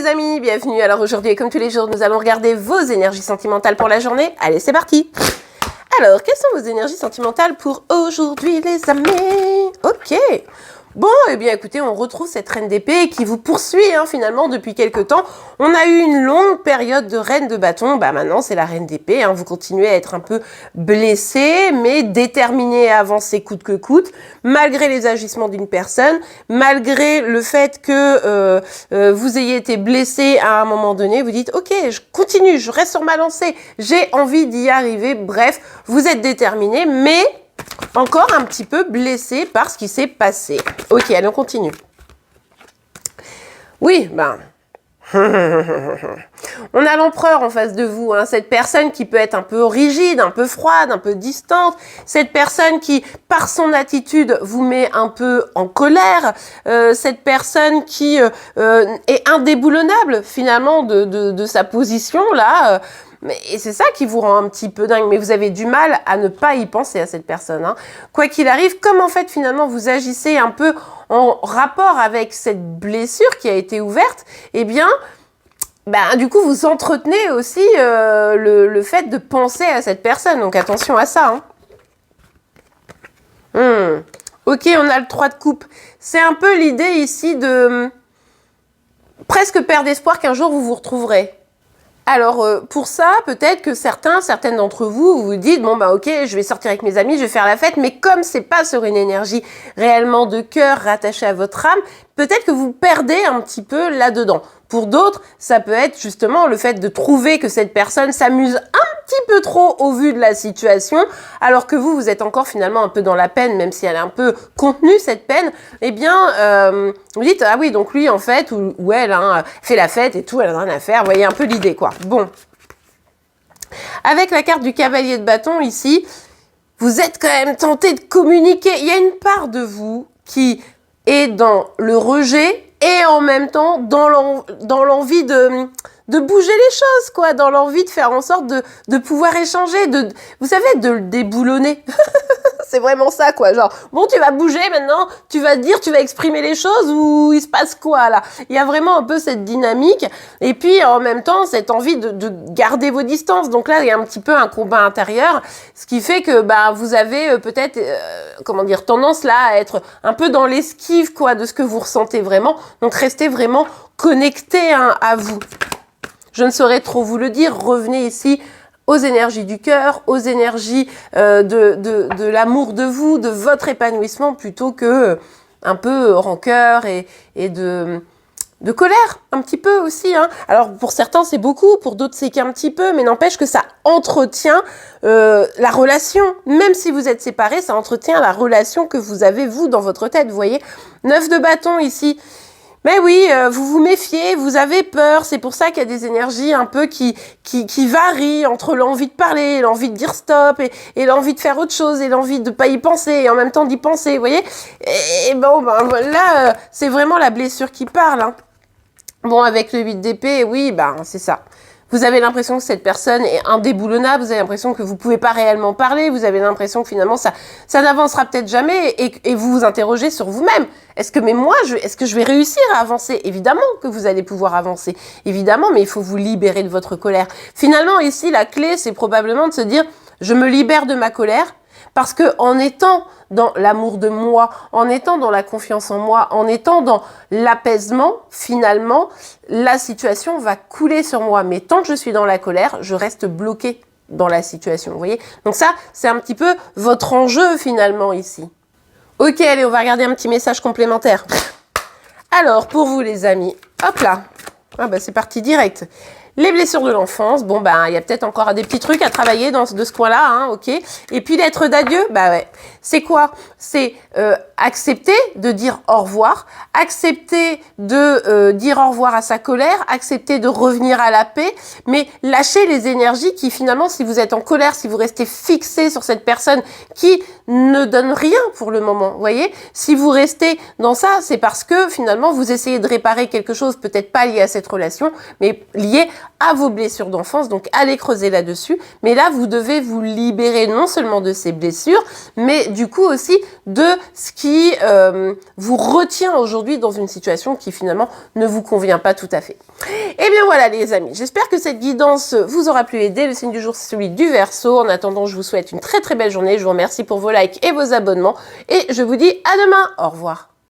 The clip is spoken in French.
les amis, bienvenue. Alors aujourd'hui, comme tous les jours, nous allons regarder vos énergies sentimentales pour la journée. Allez, c'est parti. Alors, quelles sont vos énergies sentimentales pour aujourd'hui, les amis? Ok. Bon, eh bien écoutez, on retrouve cette reine d'épée qui vous poursuit finalement depuis quelques temps. On a eu une longue période de reine de bâton, bah maintenant c'est la reine d'épée. Vous continuez à être un peu blessé, mais déterminé à avancer coûte que coûte, malgré les agissements d'une personne, malgré le fait que vous ayez été blessé à un moment donné. Vous dites, ok, je continue, je reste sur ma lancée, j'ai envie d'y arriver. Bref, vous êtes déterminé, mais encore un petit peu blessé par ce qui s'est passé. Ok, allez, on continue. Oui, on a l'empereur en face de vous, cette personne qui peut être un peu rigide, un peu froide, un peu distante, cette personne qui, par son attitude, vous met un peu en colère, cette personne qui est indéboulonnable, finalement, de sa position, là, et c'est ça qui vous rend un petit peu dingue, mais vous avez du mal à ne pas y penser à cette personne. Quoi qu'il arrive, comme en fait finalement vous agissez un peu en rapport avec cette blessure qui a été ouverte, eh bien, du coup vous entretenez aussi le fait de penser à cette personne, donc attention à ça. Ok, on a le 3 de coupe. C'est un peu l'idée ici de presque perdre espoir qu'un jour vous vous retrouverez. Alors, pour ça, peut-être que certaines d'entre vous, vous dites, bon, ok, je vais sortir avec mes amis, je vais faire la fête, mais comme c'est pas sur une énergie réellement de cœur rattachée à votre âme, peut-être que vous perdez un petit peu là-dedans. Pour d'autres, ça peut être justement le fait de trouver que cette personne s'amuse un petit peu trop au vu de la situation, alors que vous êtes encore finalement un peu dans la peine, même si elle est un peu contenue, cette peine, eh bien, vous dites, ah oui, donc lui, en fait, ou elle, fait la fête et tout, elle a rien à faire, vous voyez un peu l'idée, quoi. Bon. Avec la carte du cavalier de bâton, ici, vous êtes quand même tenté de communiquer. Il y a une part de vous qui est dans le rejet et en même temps dans l'envie de bouger les choses, quoi, dans l'envie de faire en sorte de pouvoir échanger, vous savez, de le déboulonner. C'est vraiment ça, quoi, genre, bon, tu vas bouger maintenant, tu vas dire, tu vas exprimer les choses, ou il se passe quoi, là? Il y a vraiment un peu cette dynamique, et puis, en même temps, cette envie de garder vos distances. Donc là, il y a un petit peu un combat intérieur, ce qui fait que, vous avez peut-être, tendance, là, à être un peu dans l'esquive, quoi, de ce que vous ressentez vraiment. Donc, restez vraiment connecté, à vous. Je ne saurais trop vous le dire, revenez ici aux énergies du cœur, aux énergies de l'amour de vous, de votre épanouissement, plutôt que un peu rancœur et de colère, un petit peu aussi. Alors, pour certains, c'est beaucoup, pour d'autres, c'est qu'un petit peu, mais n'empêche que ça entretient la relation. Même si vous êtes séparés, ça entretient la relation que vous avez, vous, dans votre tête, vous voyez. 9 de bâton, ici. Mais oui, vous vous méfiez, vous avez peur, c'est pour ça qu'il y a des énergies un peu qui varient entre l'envie de parler, l'envie de dire stop, et l'envie de faire autre chose, et l'envie de pas y penser, et en même temps d'y penser, vous voyez. Et là, c'est vraiment la blessure qui parle. Bon, avec le 8 d'épée, oui, c'est ça. Vous avez l'impression que cette personne est indéboulonnable, vous avez l'impression que vous pouvez pas réellement parler, vous avez l'impression que finalement ça n'avancera peut-être jamais, et vous vous interrogez sur vous-même. Est-ce que je vais réussir à avancer? Évidemment que vous allez pouvoir avancer, évidemment, mais il faut vous libérer de votre colère. Finalement, ici, la clé, c'est probablement de se dire, je me libère de ma colère, parce que en étant dans l'amour de moi, en étant dans la confiance en moi, en étant dans l'apaisement, finalement, la situation va couler sur moi. Mais tant que je suis dans la colère, je reste bloquée dans la situation, vous voyez? Donc ça, c'est un petit peu votre enjeu, finalement, ici. Ok, allez, on va regarder un petit message complémentaire. Alors, pour vous, les amis, hop là. C'est parti direct. Les blessures de l'enfance, il y a peut-être encore des petits trucs à travailler de ce coin-là, ok. Et puis lettre d'adieu, ouais. C'est quoi? C'est accepter de dire au revoir, accepter de dire au revoir à sa colère, accepter de revenir à la paix, mais lâcher les énergies qui finalement, si vous êtes en colère, si vous restez fixé sur cette personne qui ne donne rien pour le moment, vous voyez? Si vous restez dans ça, c'est parce que finalement, vous essayez de réparer quelque chose, peut-être pas lié à cette relation, mais lié à vos blessures d'enfance, donc allez creuser là-dessus. Mais là, vous devez vous libérer non seulement de ces blessures, mais du coup aussi de ce qui vous retient aujourd'hui dans une situation qui finalement ne vous convient pas tout à fait. Et bien voilà les amis, j'espère que cette guidance vous aura pu aider. Le signe du jour, c'est celui du Verseau. En attendant, je vous souhaite une très très belle journée. Je vous remercie pour vos likes et vos abonnements. Et je vous dis à demain. Au revoir.